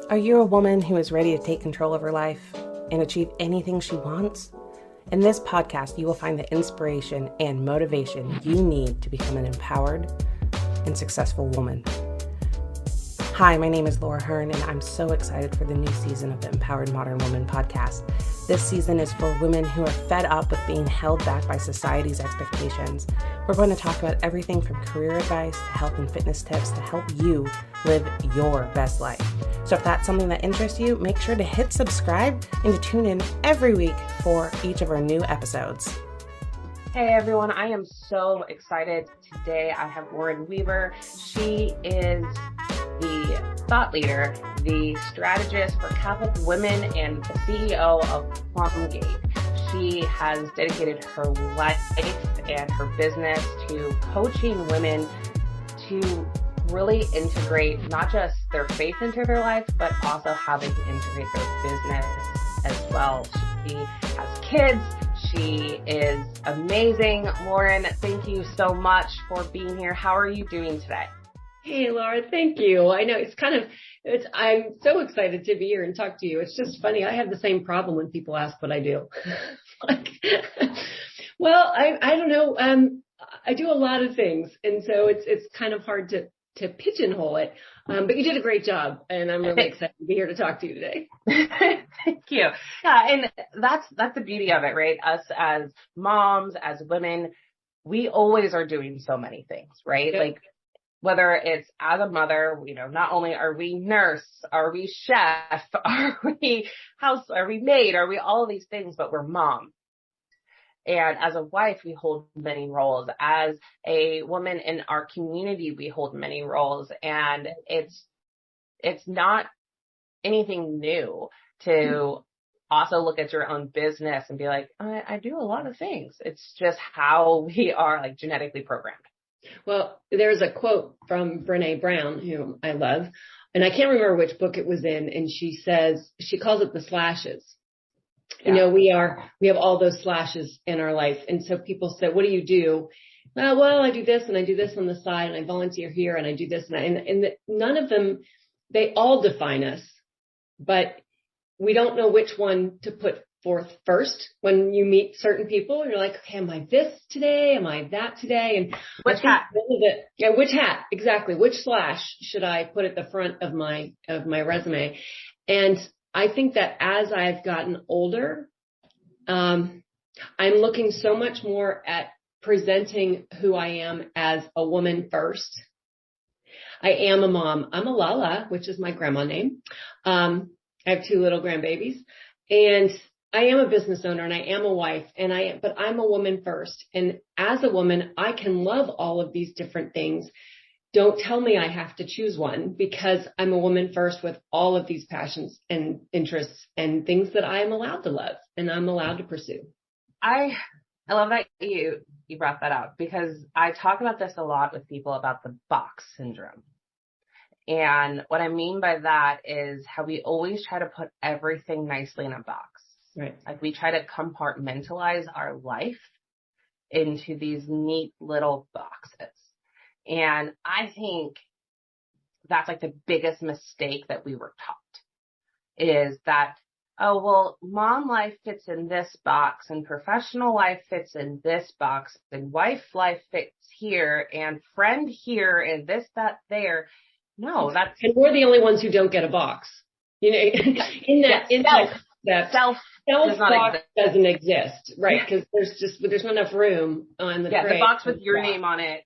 Are you a woman who is ready to take control of her life and achieve anything she wants? In this podcast, you will find the inspiration and motivation you need to become an empowered and successful woman. Hi, my name is Laura Hearn, and I'm so excited for the new season of the Empowered Modern Woman podcast. This season is for women who are fed up with being held back by society's expectations. We're going to talk about everything from career advice to health and fitness tips to help you live your best life. So if that's something that interests you, make sure to hit subscribe and to tune in every week for each of our new episodes. Hey everyone, I am so excited. Today I have Laryn Weaver. She is the thought leader, the strategist for Catholic women, and the CEO of Plumbgate. She has dedicated her life and her business to coaching women to really integrate not just their faith into their life, but also how they can integrate their business as well. She has kids. She is amazing. Laryn, thank you so much for being here. How are you doing today? Hey, Laura, thank you. I know I'm so excited to be here and talk to you. It's just funny. I have the same problem when people ask what I do. Well, I don't know. I do a lot of things. And so it's kind of hard to pigeonhole it. But you did a great job, and I'm really excited to be here to talk to you today. Thank you. Yeah. And that's the beauty of it, right? Us as moms, as women, we always are doing so many things, right? Yep. Like, whether it's as a mother, not only are we nurse, are we chef, are we maid, are we all of these things, but we're mom. And as a wife, we hold many roles. As a woman in our community, we hold many roles. And it's not anything new to also look at your own business and be like, I do a lot of things. It's just how we are like genetically programmed. Well, there's a quote from Brené Brown, whom I love, and I can't remember which book it was in. And she calls it the slashes. Yeah. We have all those slashes in our life. And so people say, what do you do? Well, I do this and I do this on the side and I volunteer here and I do this and none of them, they all define us, but we don't know which one to put forth first. When you meet certain people, you're like, okay, am I this today? Am I that today? And which hat? Which hat? Exactly. Which slash should I put at the front of my resume? And I think that as I've gotten older, I'm looking so much more at presenting who I am as a woman first. I am a mom. I'm a Lala, which is my grandma name. I have 2 little grandbabies, and I am a business owner and I am a wife, but I'm a woman first. And as a woman, I can love all of these different things. Don't tell me I have to choose one, because I'm a woman first with all of these passions and interests and things that I am allowed to love and I'm allowed to pursue. I love that you brought that up, because I talk about this a lot with people about the box syndrome. And what I mean by that is how we always try to put everything nicely in a box. Right. Like we try to compartmentalize our life into these neat little boxes. And I think that's like the biggest mistake that we were taught, is that, oh, well, mom life fits in this box and professional life fits in this box and wife life fits here and friend here and this, that, there. No, and we're the only ones who don't get a box. That self box doesn't exist, right? Because there's not enough room on the tray. The box with your name on it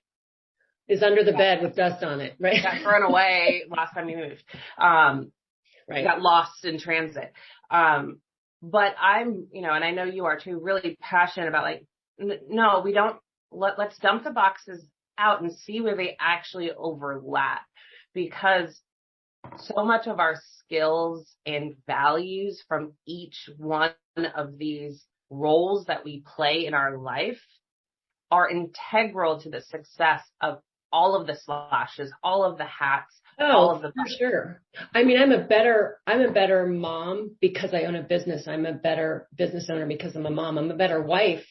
is under the bed with dust on it, right? Got thrown away last time you moved. Right. Got lost in transit. But I'm, and I know you are too, really passionate about like, no, we don't. Let's dump the boxes out and see where they actually overlap, because so much of our skills and values from each one of these roles that we play in our life are integral to the success of all of the slashes, all of the hats. All of the for sure. I mean, I'm a better mom because I own a business. I'm a better business owner because I'm a mom. I'm a better wife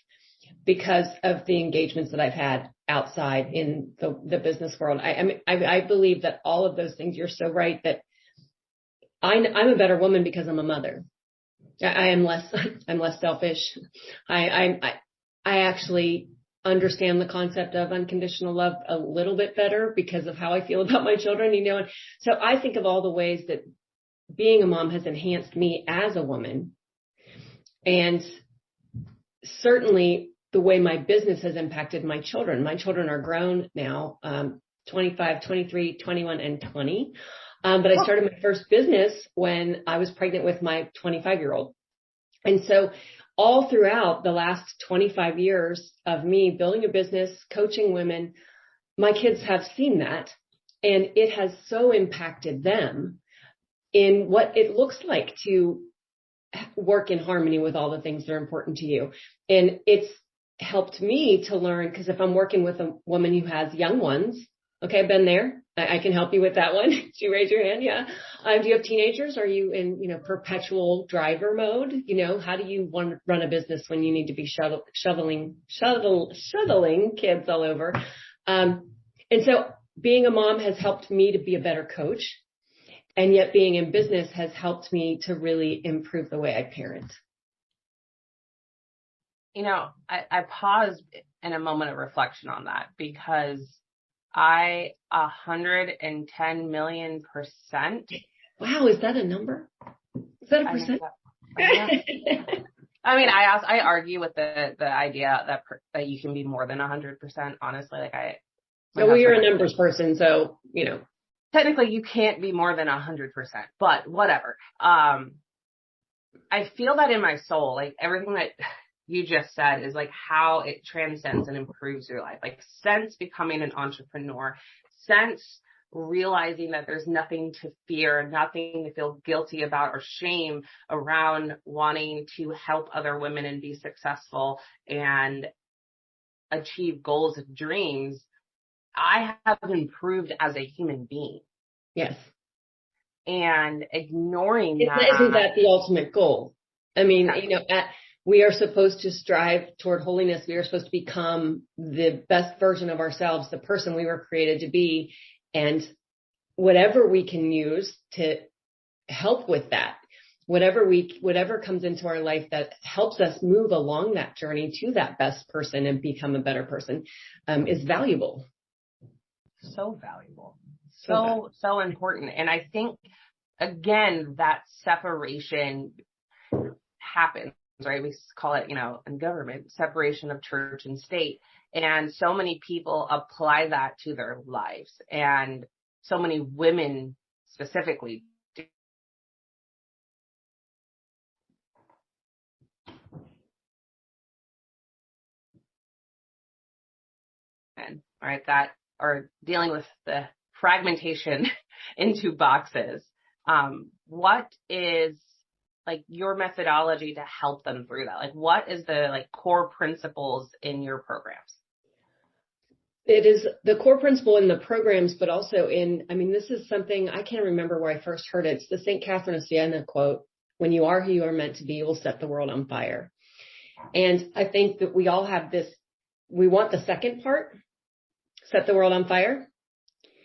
because of the engagements that I've had outside in the business world. I believe that all of those things, you're so right, that I'm a better woman because I'm a mother. I'm less selfish. I actually understand the concept of unconditional love a little bit better because of how I feel about my children, And so I think of all the ways that being a mom has enhanced me as a woman, and certainly the way my business has impacted my children. My children are grown now, 25, 23, 21, and 20. But I started my first business when I was pregnant with my 25-year-old. And so all throughout the last 25 years of me building a business, coaching women, my kids have seen that, and it has so impacted them in what it looks like to work in harmony with all the things that are important to you. And it's helped me to learn, because if I'm working with a woman who has young ones, okay, I've been there. I can help you with that one. Did you raise your hand? Yeah. Do you have teenagers? Are you in, perpetual driver mode? How do you want to run a business when you need to be shuttling kids all over? And so being a mom has helped me to be a better coach. And yet being in business has helped me to really improve the way I parent. I paused in a moment of reflection on that, because I 110 million %. Wow, is that a number? Is that a percent? I mean, I argue with the idea that you can be more than 100%. Honestly, So you're a numbers person, so technically you can't be more than 100%, but whatever. I feel that in my soul, like everything that you just said is like how it transcends and improves your life. Like since becoming an entrepreneur, since realizing that there's nothing to fear, nothing to feel guilty about or shame around wanting to help other women and be successful and achieve goals and dreams, I have improved as a human being. Yes. And ignoring that. Isn't that the ultimate goal? I mean, we are supposed to strive toward holiness. We are supposed to become the best version of ourselves, the person we were created to be. And whatever we can use to help with that, whatever comes into our life that helps us move along that journey to that best person and become a better person, is valuable. So valuable. So important. And I think, again, that separation happens, right? We call it, in government, separation of church and state. And so many people apply that to their lives. And so many women specifically do. Right, that are dealing with the fragmentation into boxes. What is your methodology to help them through that? What is the core principles in your programs? It is the core principle in the programs, but also this is something I can't remember where I first heard it. It's the St. Catherine of Siena quote: "When you are who you are meant to be, you will set the world on fire." And I think that we all have this, we want the second part, set the world on fire.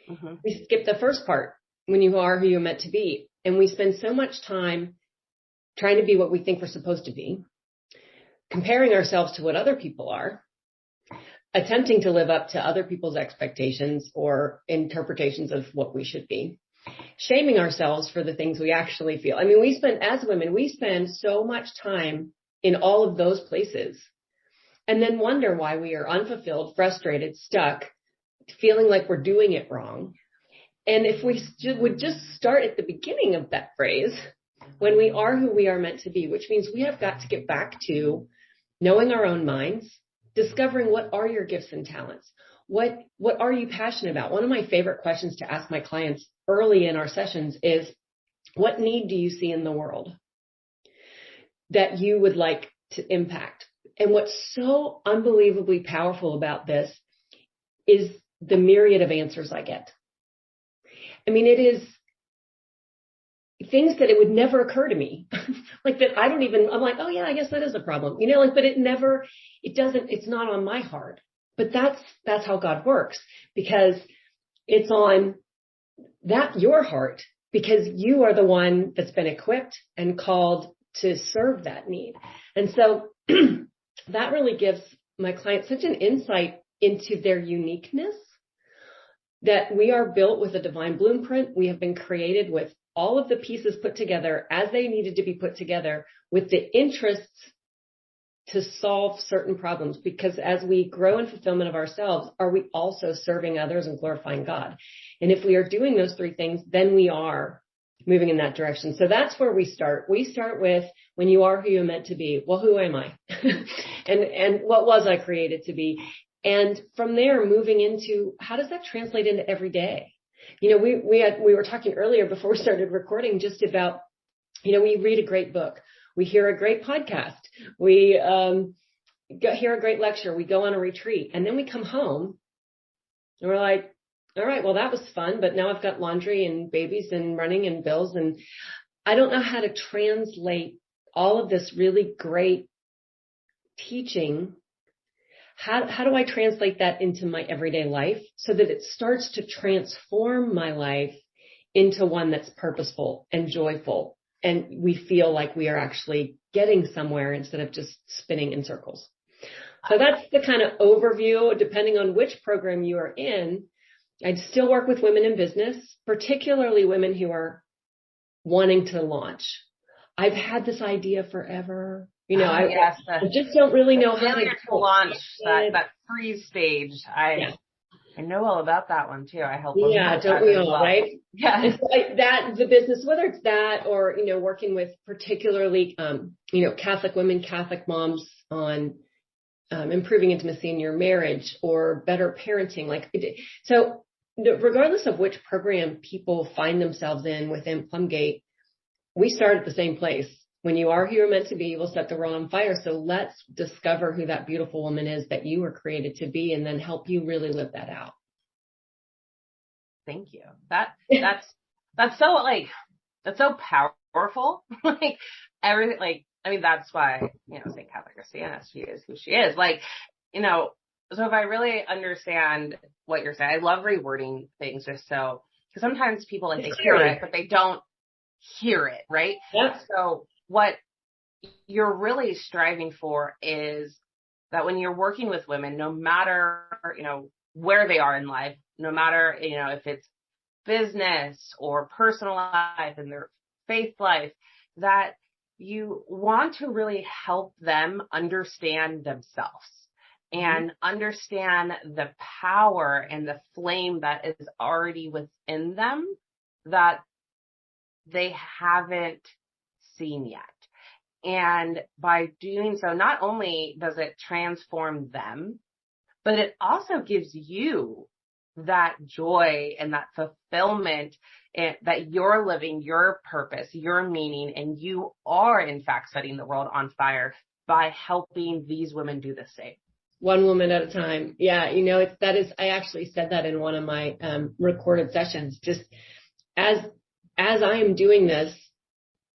Mm-hmm. We skip the first part, when you are who you're meant to be. And we spend so much time trying to be what we think we're supposed to be, comparing ourselves to what other people are, attempting to live up to other people's expectations or interpretations of what we should be, shaming ourselves for the things we actually feel. As women, we spend so much time in all of those places, and then wonder why we are unfulfilled, frustrated, stuck, feeling like we're doing it wrong. And if we would just start at the beginning of that phrase, when we are who we are meant to be, which means we have got to get back to knowing our own minds, discovering what are your gifts and talents, what are you passionate about. One of my favorite questions to ask my clients early in our sessions is, what need do you see in the world that you would like to impact? And what's so unbelievably powerful about this is the myriad of answers I get. It is things that it would never occur to me. I'm like, oh yeah, I guess that is a problem. But it's not on my heart. But that's how God works, because it's on your heart because you are the one that's been equipped and called to serve that need. And so that really gives my clients such an insight into their uniqueness, that we are built with a divine blueprint. We have been created with all of the pieces put together as they needed to be put together, with the interests to solve certain problems. Because as we grow in fulfillment of ourselves, are we also serving others and glorifying God? And if we are doing those three things, then we are moving in that direction. So that's where we start. We start with, when you are who you're meant to be, well, who am I? and what was I created to be? And from there, moving into, how does that translate into every day? You know, we were talking earlier before we started recording just about, you know, we read a great book, we hear a great podcast, we hear a great lecture, we go on a retreat, and then we come home and we're like, all right, well, that was fun, but now I've got laundry and babies and running and bills, and I don't know how to translate all of this really great teaching. How do I translate that into my everyday life so that it starts to transform my life into one that's purposeful and joyful, and we feel like we are actually getting somewhere instead of just spinning in circles? So that's the kind of overview. Depending on which program you are in, I still work with women in business, particularly women who are wanting to launch. I've had this idea forever. You know, I just don't really know how to launch that freeze stage. I know all about that one too. I help. Yeah, don't we all, right? Yeah. It's like that, the business, whether it's that or, you know, working with particularly, you know, Catholic women, Catholic moms on improving intimacy in your marriage or better parenting. So regardless of which program people find themselves in within Plumbgate, we start at the same place. When you are who you're meant to be, you will set the world on fire. So let's discover who that beautiful woman is that you were created to be, and then help you really live that out. Thank you. That's so powerful. That's why, you know, St. Catholic Christiana, she is who she is. Like, you know, so if I really understand what you're saying, I love rewording things just so, because sometimes people they hear it, but they don't hear it, right? Yeah. So what you're really striving for is that when you're working with women, no matter, you know, where they are in life, no matter, you know, if it's business or personal life and their faith life, that you want to really help them understand themselves and understand the power and the flame that is already within them that they haven't seen yet. And by doing so, not only does it transform them, but it also gives you that joy and that fulfillment that you're living your purpose, your meaning, and you are in fact setting the world on fire by helping these women do the same. One woman at a time. Yeah. You know, I actually said that in one of my recorded sessions. Just as I am doing this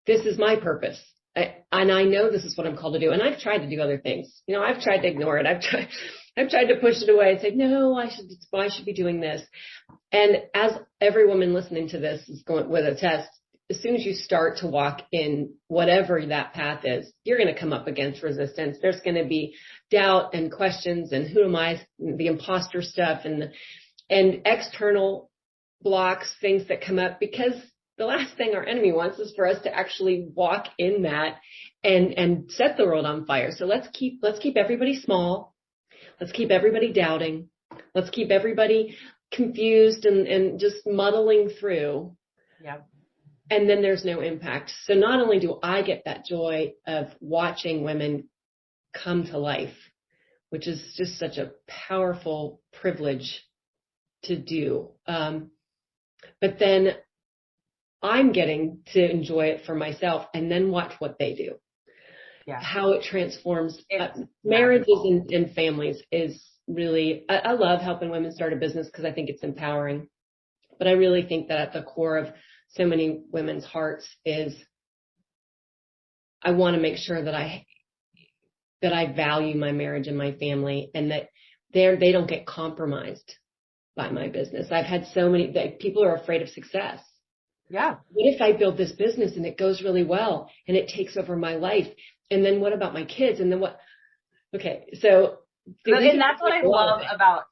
is my purpose. And I know this is what I'm called to do. And I've tried to do other things. You know, I've tried to ignore it. I've tried to push it away and say, no, I should be doing this. And as every woman listening to this is going with a test, as soon as you start to walk in whatever that path is, you're going to come up against resistance. There's going to be doubt and questions and who am I, the imposter stuff and external blocks, things that come up, because the last thing our enemy wants is for us to actually walk in that and set the world on fire. So let's keep everybody small. Let's keep everybody doubting. Let's keep everybody confused and just muddling through. Yeah. And then there's no impact. So not only do I get that joy of watching women come to life, which is just such a powerful privilege to do, but then I'm getting to enjoy it for myself and then watch what they do. Yeah. How it transforms marriages and families is really, I love helping women start a business because I think it's empowering. But I really think that at the core of so many women's hearts is I want to make sure that I value my marriage and my family, and that they don't get compromised by my business. I've had so many people are afraid of success. What if I build this business and it goes really well and it takes over my life? And then what about my kids? And then what? Okay. So. And that's what I love about,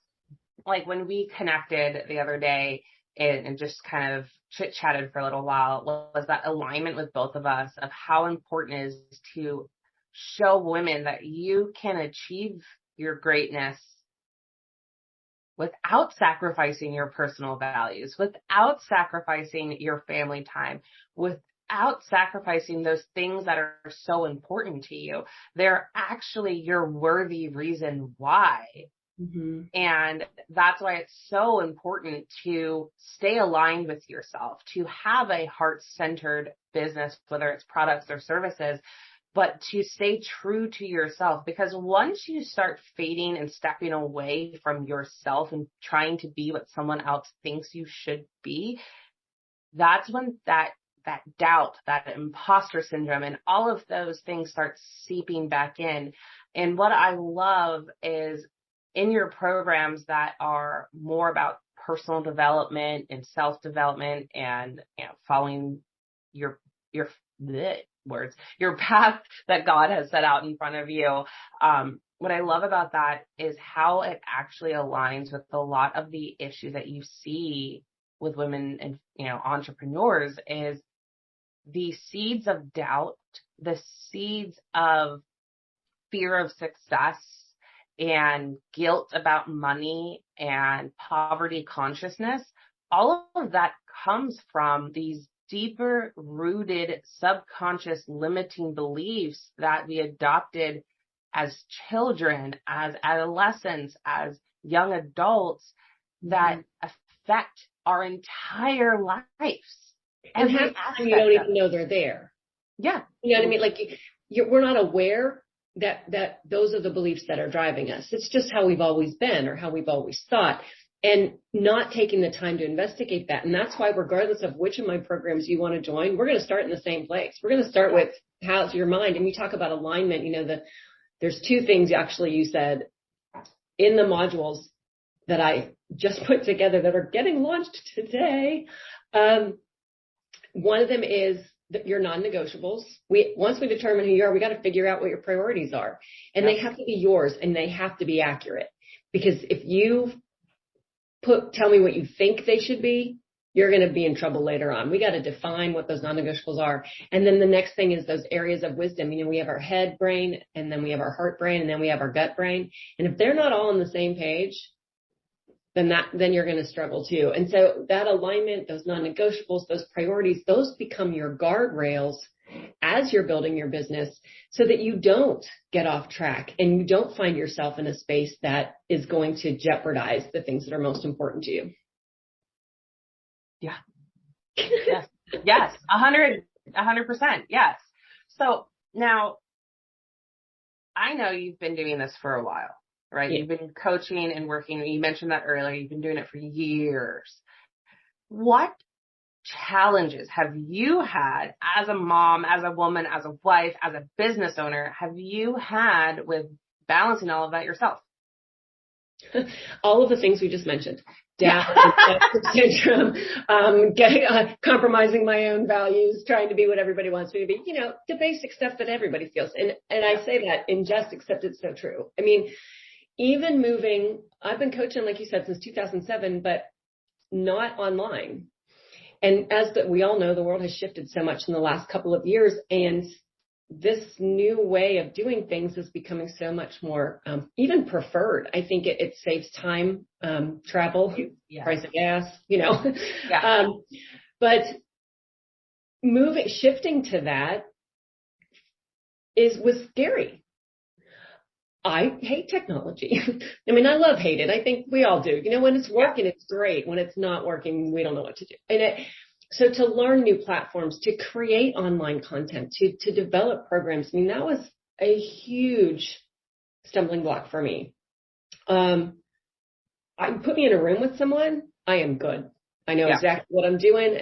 like, when we connected the other day and just kind of chit-chatted for a little while, was that alignment with both of us of how important it is to show women that you can achieve your greatness without sacrificing your personal values, without sacrificing your family time, without sacrificing those things that are so important to you. They're actually your worthy reason why. Mm-hmm. And that's why it's so important to stay aligned with yourself, to have a heart-centered business, whether it's products or services, but to stay true to yourself. Because once you start fading and stepping away from yourself and trying to be what someone else thinks you should be, that's when that doubt, that imposter syndrome, and all of those things start seeping back in. And what I love is in your programs that are more about personal development and self-development and, following your path that God has set out in front of you. What I love about that is how it actually aligns with a lot of the issues that you see with women and, entrepreneurs, is the seeds of doubt, the seeds of fear of success and guilt about money and poverty consciousness. All of that comes from these deeper rooted subconscious limiting beliefs that we adopted as children, as adolescents, as young adults, that affect our entire lives. And half the time you don't even know they're there. Yeah. You know what I mean? Like, we're not aware that those are the beliefs that are driving us. It's just how we've always been or how we've always thought, and not taking the time to investigate that. And that's why, regardless of which of my programs you want to join, we're going to start in the same place. We're going to start with how's your mind. And you talk about alignment, there's two things actually you said in the modules that I just put together that are getting launched today. One of them is your non-negotiables. Once we determine who you are, we got to figure out what your priorities are, and they have to be yours, and they have to be accurate. Because if you tell me what you think they should be, you're going to be in trouble later on. We got to define what those non-negotiables are. And then the next thing is those areas of wisdom. We have our head brain, and then we have our heart brain, and then we have our gut brain. And if they're not all on the same page, then you're going to struggle too. And so that alignment, those non-negotiables, those priorities, those become your guardrails as you're building your business, so that you don't get off track and you don't find yourself in a space that is going to jeopardize the things that are most important to you. Yeah. Yes. 100%. Yes. So now, I know you've been doing this for a while, right? Yeah. You've been coaching and working. You mentioned that earlier. You've been doing it for years. What challenges have you had as a mom, as a woman, as a wife, as a business owner, have you had with balancing all of that yourself? All of the things we just mentioned. Doubt, syndrome, compromising my own values, trying to be what everybody wants me to be, the basic stuff that everybody feels. And I say that in jest, except it's so true. I mean, even moving, I've been coaching, like you said, since 2007, but not online. And as we all know, the world has shifted so much in the last couple of years, and this new way of doing things is becoming so much more even preferred. I think it saves time, travel, price of gas, Yeah. But shifting to that was scary. I hate technology. I mean, I hate it. I think we all do. When it's working, it's great. When it's not working, we don't know what to do. And so to learn new platforms, to create online content, to develop programs, I mean, that was a huge stumbling block for me. Put me in a room with someone, I am good. I know exactly what I'm doing.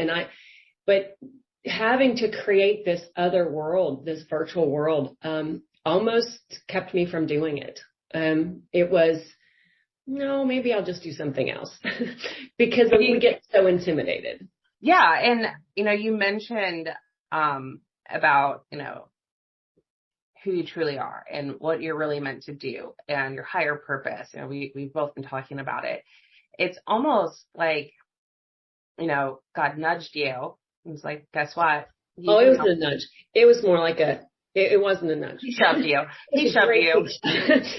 But having to create this other world, this virtual world, almost kept me from doing it. It was, no, maybe I'll just do something else because we get so intimidated. Yeah. And, you mentioned, about, who you truly are and what you're really meant to do and your higher purpose. We've both been talking about it. It's almost like, God nudged you. It was like, guess what? It wasn't a nudge. It was more like it wasn't a nudge. He shoved you. He shoved you.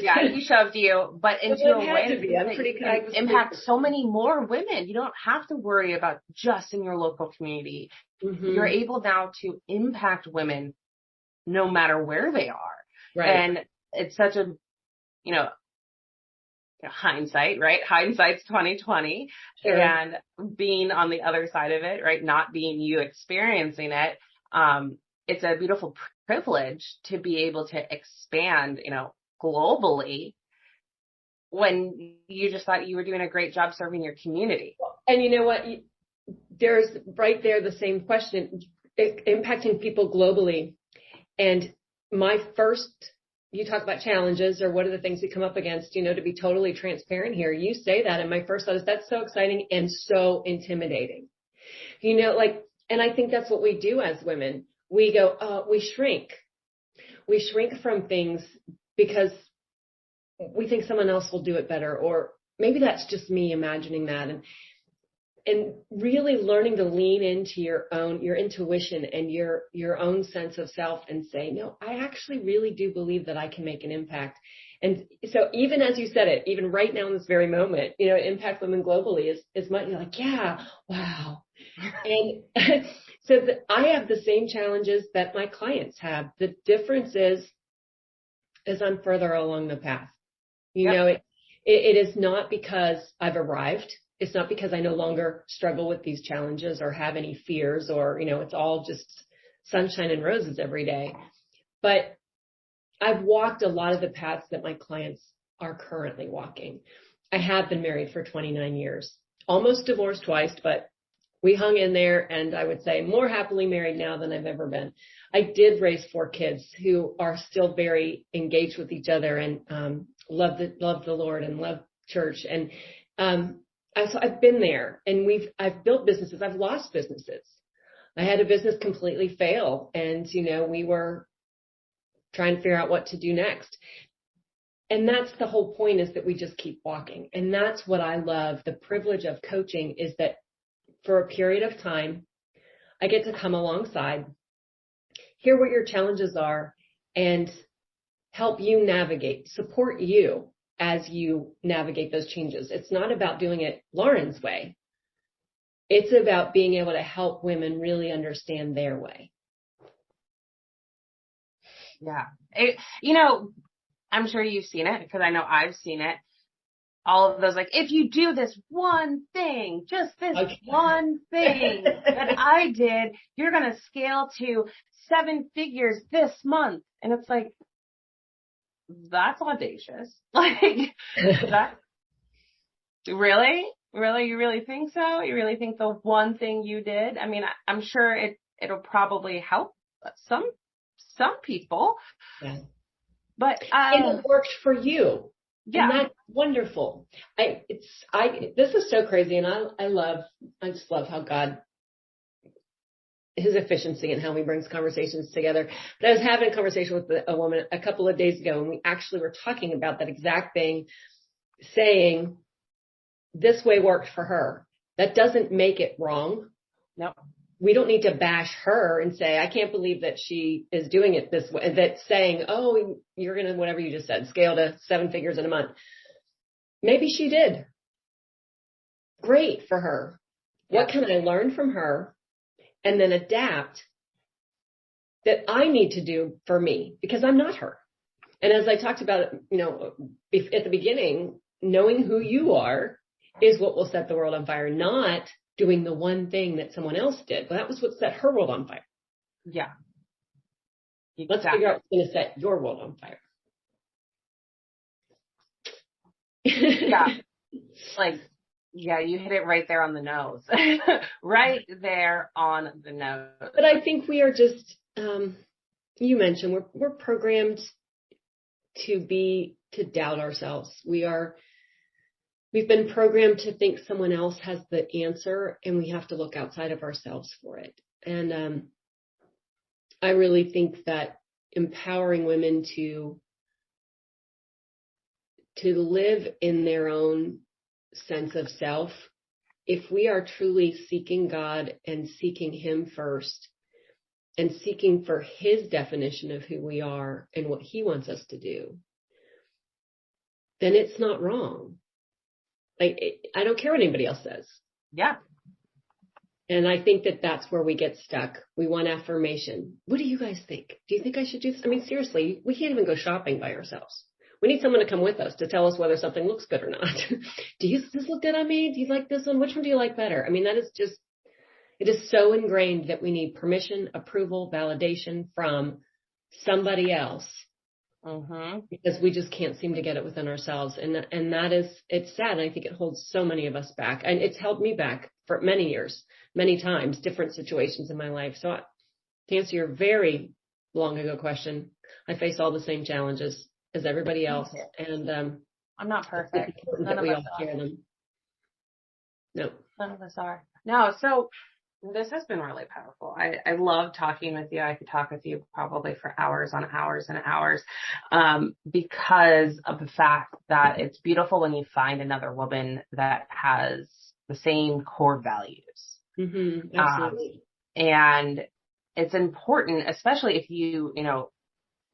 Yeah, he shoved you, but into a way that impact so many more women. You don't have to worry about just in your local community. Mm-hmm. You're able now to impact women no matter where they are. Right. And it's such a, hindsight, right? Hindsight's 2020. Sure. And being on the other side of it, right? Not being you experiencing it. It's a beautiful privilege to be able to expand, globally when you just thought you were doing a great job serving your community. And you know what? There's right there the same question, impacting people globally. And you talk about challenges or what are the things we come up against, to be totally transparent here. You say that, and my first thought is that's so exciting and so intimidating. And I think that's what we do as women. We go, we shrink. We shrink from things because we think someone else will do it better, or maybe that's just me imagining that. And really learning to lean into your intuition and your own sense of self and say, no, I actually really do believe that I can make an impact. And so even as you said it, even right now in this very moment, impact women globally is much, you're like, yeah, wow. And so I have the same challenges that my clients have. The difference is I'm further along the path. It is not because I've arrived. It's not because I no longer struggle with these challenges or have any fears or, it's all just sunshine and roses every day. But I've walked a lot of the paths that my clients are currently walking. I have been married for 29 years, almost divorced twice, but we hung in there, and I would say more happily married now than I've ever been. I did raise 4 kids who are still very engaged with each other and love the Lord and love church. And so I've been there, and I've built businesses. I've lost businesses. I had a business completely fail, and we were trying to figure out what to do next. And that's the whole point, is that we just keep walking. And that's what I love. The privilege of coaching is that for a period of time, I get to come alongside, hear what your challenges are, and help you navigate, support you as you navigate those changes. It's not about doing it Laryn's way. It's about being able to help women really understand their way. Yeah. I'm sure you've seen it, because I know I've seen it. All of those, like, if you do this one thing, just this one thing that I did, you're going to scale to 7 figures this month. And it's like, that's audacious. Like, that, really? You really think so? You really think the one thing you did? I mean, I'm sure it'll probably help some people. Yeah. But it worked for you. Yeah. And that's wonderful. This is so crazy. And I just love how God, his efficiency and how he brings conversations together. But I was having a conversation with a woman a couple of days ago, and we actually were talking about that exact thing, saying this way worked for her. That doesn't make it wrong. No. We don't need to bash her and say, I can't believe that she is doing it this way. That's saying, oh, you're going to, whatever you just said, scale to 7 figures in a month. Maybe she did. Great for her. Yeah. What can I learn from her and then adapt that I need to do for me? Because I'm not her. And as I talked about, at the beginning, knowing who you are is what will set the world on fire, not doing the one thing that someone else did. Well, that was what set her world on fire. Yeah. Exactly. Let's figure out what's going to set your world on fire. Yeah. You hit it right there on the nose. Right there on the nose. But I think we are just, you mentioned, we're programmed to doubt ourselves. We are we've been programmed to think someone else has the answer, and we have to look outside of ourselves for it. And I really think that empowering women to live in their own sense of self, if we are truly seeking God and seeking Him first, and seeking for His definition of who we are and what He wants us to do, then it's not wrong. Like, I don't care what anybody else says. Yeah. And I think that that's where we get stuck. We want affirmation. What do you guys think? Do you think I should do this? I mean, seriously, we can't even go shopping by ourselves. We need someone to come with us to tell us whether something looks good or not. Does this look good on me? Do you like this one? Which one do you like better? I mean, that is just, it is so ingrained that we need permission, approval, validation from somebody else. Because we just can't seem to get it within ourselves. And that is, it's sad. And I think it holds so many of us back. And it's held me back for many years, many times, different situations in my life. So to answer your very long ago question, I face all the same challenges as everybody else. And I'm not perfect. None of us are. No. None of us are. No, so this has been really powerful. I love talking with you. I could talk with you probably for hours on hours and hours, because of the fact that it's beautiful when you find another woman that has the same core values. Absolutely. And it's important, especially if you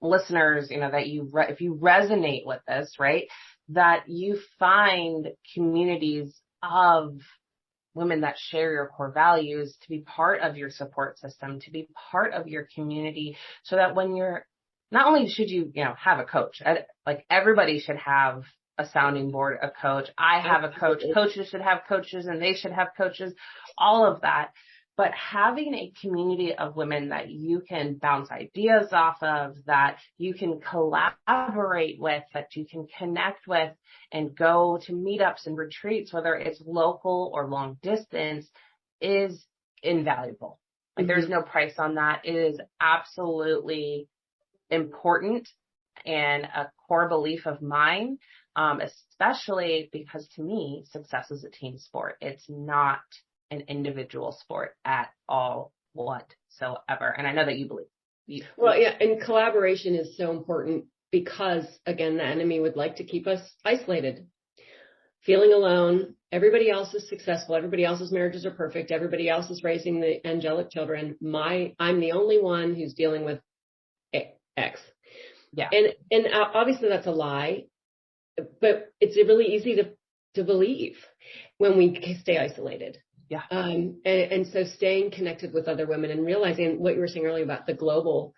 listeners, that if you resonate with this, right, that you find communities of women that share your core values to be part of your support system, to be part of your community, so that when you're, not only should you, have a coach, like everybody should have a sounding board, a coach. I have a coach. Coaches should have coaches, and they should have coaches, all of that. But having a community of women that you can bounce ideas off of, that you can collaborate with, that you can connect with, and go to meetups and retreats, whether it's local or long distance, is invaluable. Like, there's no price on that. It is absolutely important and a core belief of mine, especially because, to me, success is a team sport. It's not an individual sport at all whatsoever. And I know that you believe. Well, yeah, and collaboration is so important because, again, the enemy would like to keep us isolated, feeling alone. Everybody else is successful. Everybody else's marriages are perfect. Everybody else is raising the angelic children. I'm the only one who's dealing with X. Yeah. And obviously that's a lie, but it's really easy to believe when we stay isolated. Yeah. And so staying connected with other women and realizing what you were saying earlier about the global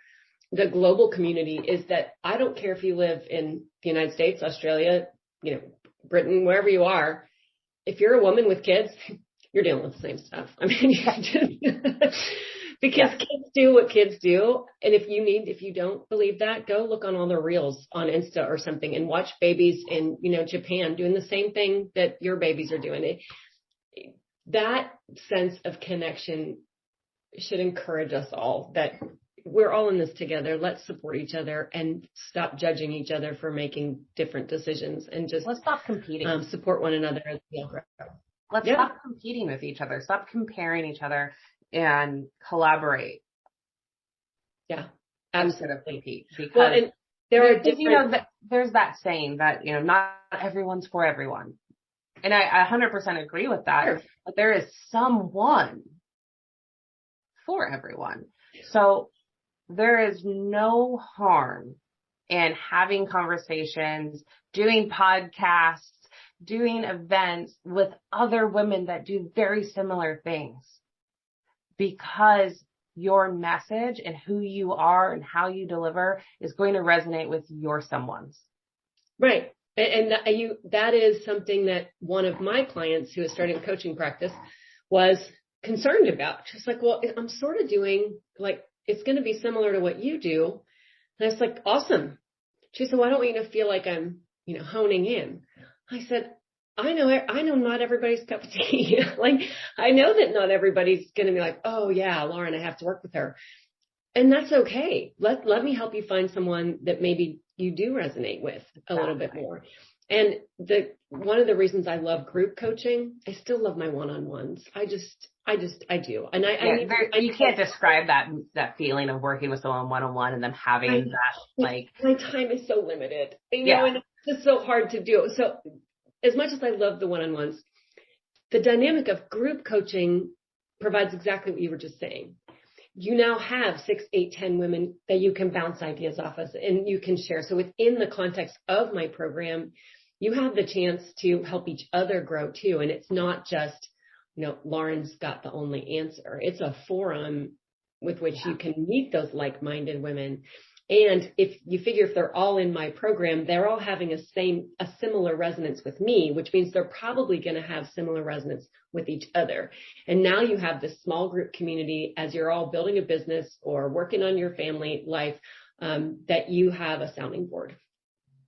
community is that I don't care if you live in the United States, Australia, Britain, wherever you are. If you're a woman with kids, you're dealing with the same stuff. I mean, because kids do what kids do. And if you don't believe that, go look on all the reels on Insta or something and watch babies in, Japan doing the same thing that your babies are doing. That sense of connection should encourage us all, that we're all in this together. Let's support each other and stop judging each other for making different decisions, and just let's stop competing. Support one another as we all grow. Let's stop competing with each other. Stop comparing each other and collaborate. Yeah, absolutely. Instead of compete. Because there are different. There's that saying that, not everyone's for everyone. And I 100% agree with that. Sure. But there is someone for everyone. So there is no harm in having conversations, doing podcasts, doing events with other women that do very similar things, because your message and who you are and how you deliver is going to resonate with your someone's. Right. And that is something that one of my clients who is starting a coaching practice was concerned about. She's like, well, I'm sort of doing, like, it's going to be similar to what you do. And I was like, awesome. She said, well, I don't want you to feel like I'm, honing in. I said, I know not everybody's cup of tea. Like, I know that not everybody's going to be like, oh yeah, Lauren, I have to work with her. And that's okay. Let me help you find someone that maybe you do resonate with a little bit more. And one of the reasons I love group coaching, I still love my one-on-ones. I do. And you can't describe that feeling of working with someone one-on-one and them having my time is so limited, and it's just so hard to do. So as much as I love the one-on-ones, the dynamic of group coaching provides exactly what you were just saying. You now have 6, 8, 10 women that you can bounce ideas off of and you can share. So within the context of my program, you have the chance to help each other grow too. And it's not just, Laryn's got the only answer. It's a forum with which you can meet those like-minded women. And if they're all in my program, they're all having a similar resonance with me, which means they're probably going to have similar resonance with each other. And now you have this small group community as you're all building a business or working on your family life, that you have a sounding board.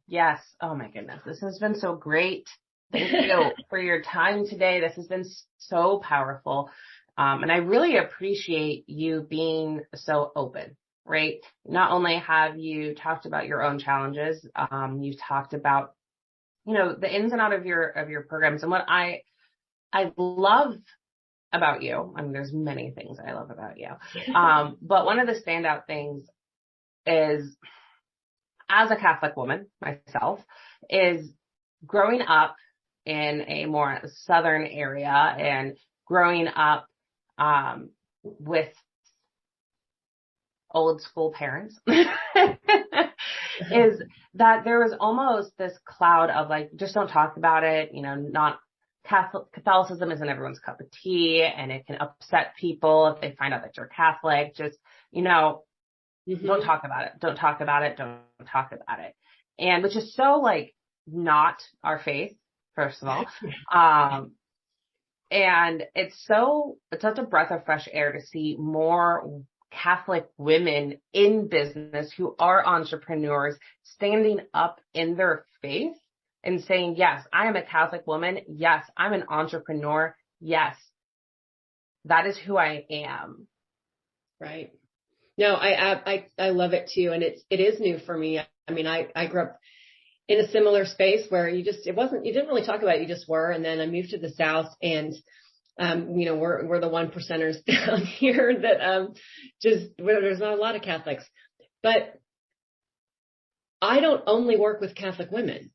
Yes. Oh my goodness. This has been so great. Thank you for your time today. This has been so powerful. And I really appreciate you being so open. Right. Not only have you talked about your own challenges, you've talked about, the ins and outs of your programs. And what I love about you, I mean, there's many things I love about you. But one of the standout things is, as a Catholic woman myself, is growing up in a more southern area and growing up with old school parents is that there was almost this cloud of like, just don't talk about it. Not Catholicism isn't everyone's cup of tea, and it can upset people if they find out that you're Catholic. Just, don't talk about it. Don't talk about it. Don't talk about it. And which is so like not our faith, first of all. And it's such a breath of fresh air to see more Catholic women in business who are entrepreneurs standing up in their faith and saying, yes, I am a Catholic woman. Yes, I'm an entrepreneur. Yes, that is who I am. Right. No, I love it too. And it is new for me. I mean, I grew up in a similar space where you didn't really talk about it. You just were. And then I moved to the South, and we're the 1%ers down here that, there's not a lot of Catholics, but I don't only work with Catholic women.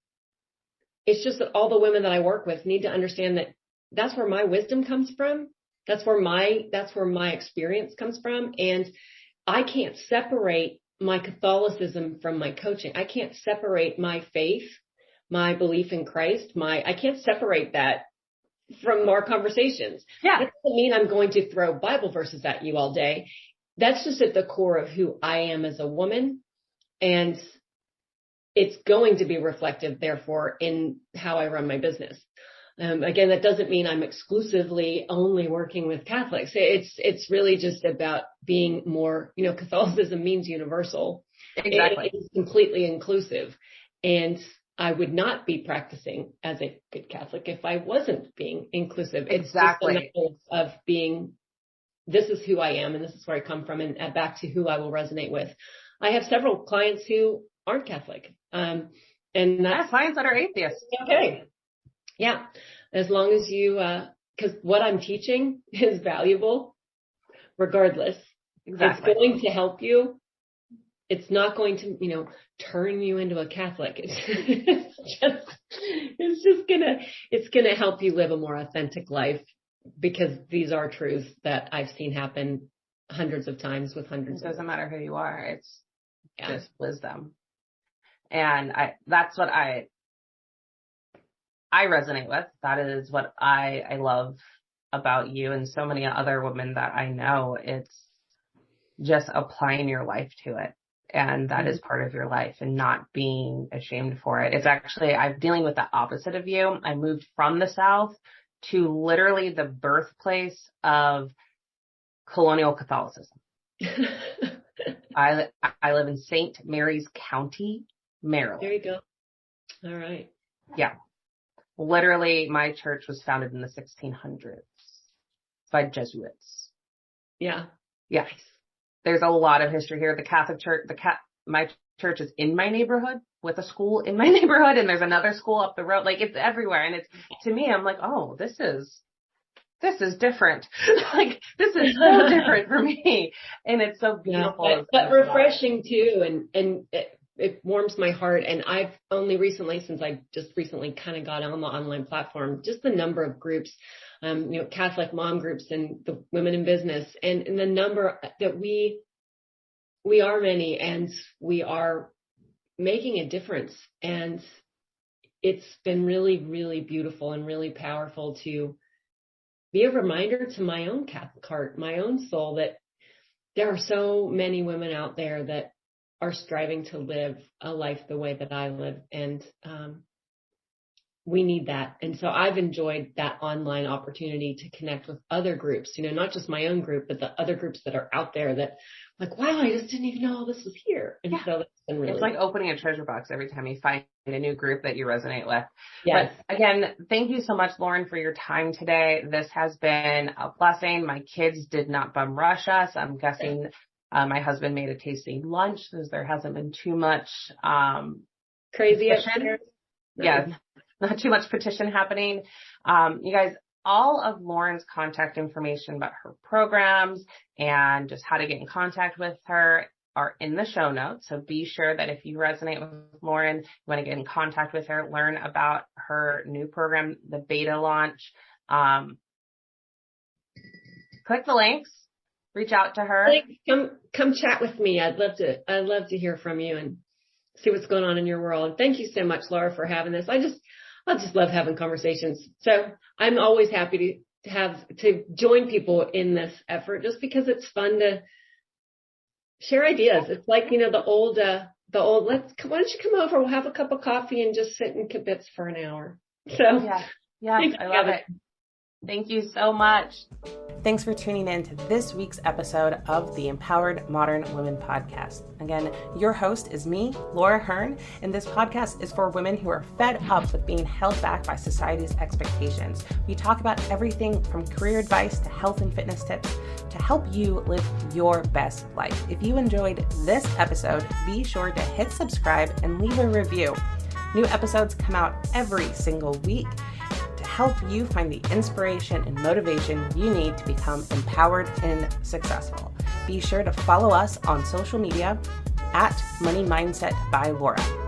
It's just that all the women that I work with need to understand that that's where my wisdom comes from. That's where my experience comes from. And I can't separate my Catholicism from my coaching. I can't separate my faith, my belief in Christ, I can't separate that from our conversations. Yeah. That doesn't mean I'm going to throw Bible verses at you all day. That's just at the core of who I am as a woman. And it's going to be reflective, therefore, in how I run my business. Again, that doesn't mean I'm exclusively only working with Catholics. It's really just about being more, Catholicism means universal. Exactly. It is completely inclusive. And I would not be practicing as a good Catholic if I wasn't being inclusive. Exactly. It's just a matter of being, this is who I am and this is where I come from, and back to who I will resonate with. I have several clients who aren't Catholic. And that's clients that are atheists. Okay. Yeah. As long as you, because what I'm teaching is valuable regardless. Exactly. It's going to help you. It's not going to, turn you into a Catholic. It's gonna help you live a more authentic life, because these are truths that I've seen happen hundreds of times with hundreds. It doesn't matter who you are. It's just wisdom. And that's what I resonate with. That is what I love about you and so many other women that I know. It's just applying your life to it. And that is part of your life, and not being ashamed for it. It's actually, I'm dealing with the opposite of you. I moved from the South to literally the birthplace of colonial Catholicism. I live in St. Mary's County, Maryland. There you go. All right. Yeah. Literally, my church was founded in the 1600s by Jesuits. Yeah. Yes. There's a lot of history here. The Catholic Church, my church is in my neighborhood with a school in my neighborhood, and there's another school up the road. Like, it's everywhere. And it's, to me, I'm like, oh, this is different. Like, this is so different for me. And it's so beautiful. Yeah, but refreshing too. And it warms my heart. And I've only recently, since I just recently kind of got on the online platform, just the number of groups, Catholic mom groups and the women in business, and the number that we are many, and we are making a difference. And it's been really, really beautiful and really powerful to be a reminder to my own Catholic heart, my own soul, that there are so many women out there that are striving to live a life the way that I live. And we need that. And so I've enjoyed that online opportunity to connect with other groups, not just my own group, but the other groups that are out there that, like, wow, I just didn't even know all this was here. And so that's been really, it's like opening a treasure box every time you find a new group that you resonate with. Yes. But again, thank you so much, Laryn, for your time today. This has been a blessing. My kids did not bum rush us. I'm guessing my husband made a tasty lunch, because there hasn't been too much crazy. Yeah, not too much petition happening. You guys, all of Laryn's contact information about her programs and just how to get in contact with her are in the show notes. So be sure that if you resonate with Laryn, you want to get in contact with her, learn about her new program, the beta launch, click the links, reach out to her. Come chat with me. I'd love to hear from you and see what's going on in your world. Thank you so much, Laura, for having this. I just love having conversations. So I'm always happy to join people in this effort, just because it's fun to share ideas. It's like, the old, why don't you come over? We'll have a cup of coffee and just sit and kibitz for an hour. So yeah, I love it. Thank you so much. Thanks for tuning in to this week's episode of the Empowered Modern Women podcast. Again, your host is me, Laura Hearn, and this podcast is for women who are fed up with being held back by society's expectations. We talk about everything from career advice to health and fitness tips to help you live your best life. If you enjoyed this episode, be sure to hit subscribe and leave a review. New episodes come out every single week to help you find the inspiration and motivation you need to become empowered and successful. Be sure to follow us on social media at Money Mindset by Laura.